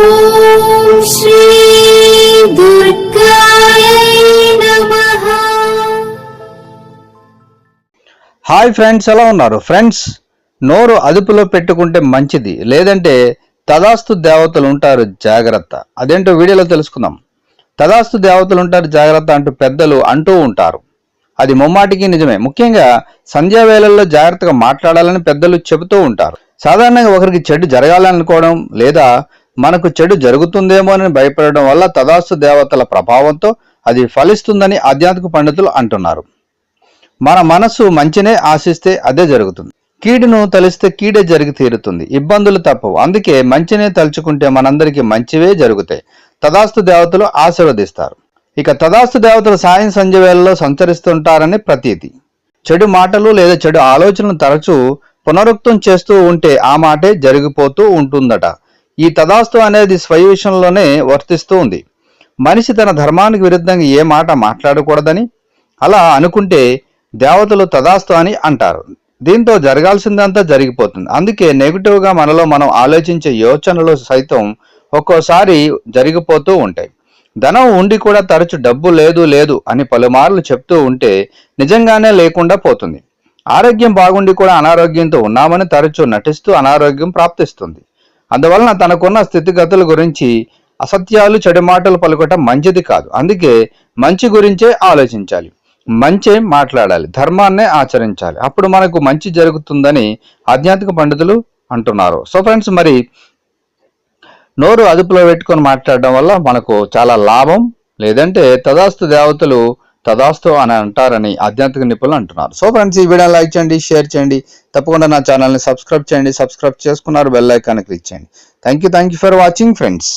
ఓం శ్రీ దుర్గాయై నమః. Hi friends, ఎలా ఉన్నారు ఫ్రెండ్స్? నోరు అదుపులో పెట్టుకుంటే మంచిది, లేదంటే తదాస్తు దేవతలు ఉంటారు, జాగ్రత్త. అదేంటో వీడియోలో తెలుసుకుందాం. తదాస్తు దేవతలు ఉంటారు జాగ్రత్త అంటూ పెద్దలు అంటూ ఉంటారు. అది ముమ్మాటికి నిజమే. ముఖ్యంగా సంధ్యావేళల్లో జాగ్రత్తగా మాట్లాడాలని పెద్దలు చెబుతూ ఉంటారు. సాధారణంగా ఒకరికి చెడు జరగాలనుకోవడం లేదా మనకు చెడు జరుగుతుందేమో అని భయపడడం వల్ల తదాస్తు దేవతల ప్రభావంతో అది ఫలిస్తుందని ఆధ్యాత్మిక పండితులు అంటున్నారు. మన మనసు మంచినే ఆశిస్తే అదే జరుగుతుంది. కీడును తలిస్తే కీడే జరిగి తీరుతుంది. ఇబ్బందులు తప్పవు. అందుకే మంచినే తలుచుకుంటే మనందరికీ మంచివే జరుగుతాయి. తదాస్తు దేవతలు ఆశీర్వదిస్తారు. ఇక తదాస్తు దేవతలు సాయం సంధ్య వేళల్లో సంచరిస్తుంటారని ప్రతీతి. చెడు మాటలు లేదా చెడు ఆలోచనలు తరచూ పునరుక్తం చేస్తూ ఉంటే ఆ మాటే జరిగిపోతూ ఉంటుందట. ఈ తదాస్తు అనేది స్వయ విషయంలోనే వర్తిస్తూ ఉంది. మనిషి తన ధర్మానికి విరుద్ధంగా ఏ మాట మాట్లాడకూడదని అలా అనుకుంటే దేవతలు తదాస్తు అని అంటారు. దీంతో జరగాల్సిందంతా జరిగిపోతుంది. అందుకే నెగిటివ్గా మనలో మనం ఆలోచించే యోచనలు సైతం ఒక్కోసారి జరిగిపోతూ ఉంటాయి. ధనం ఉండి కూడా తరచు డబ్బు లేదు లేదు అని పలుమార్లు చెప్తూ ఉంటే నిజంగానే లేకుండా పోతుంది. ఆరోగ్యం బాగుండి కూడా అనారోగ్యంతో ఉన్నామని తరచూ నటిస్తూ అనారోగ్యం ప్రాప్తిస్తుంది. అందువలన తనకున్న స్థితిగతుల గురించి అసత్యాలు చెడు మాటలు పలుకటం మంచిది కాదు. అందుకే మంచి గురించే ఆలోచించాలి, మంచే మాట్లాడాలి, ధర్మాన్నే ఆచరించాలి. అప్పుడు మనకు మంచి జరుగుతుందని ఆధ్యాత్మిక పండితులు అంటున్నారు. సో ఫ్రెండ్స్, మరి నోరు అదుపులో పెట్టుకొని మాట్లాడడం వల్ల మనకు చాలా లాభం, లేదంటే తదాస్తు దేవతలు తదాస్తు అని అంటారని ఆధ్యాత్మిక నిపుణులు అంటున్నారు. సో ఫ్రెండ్స్, ఈ వీడియో లైక్ చేయండి, షేర్ చేయండి, తప్పకుండా నా ఛానల్ని సబ్స్క్రైబ్ చేయండి. సబ్స్క్రైబ్ చేసుకున్నారు, బెల్ ఐకాన్ క్లిక్ చేయండి. Thank you for watching friends.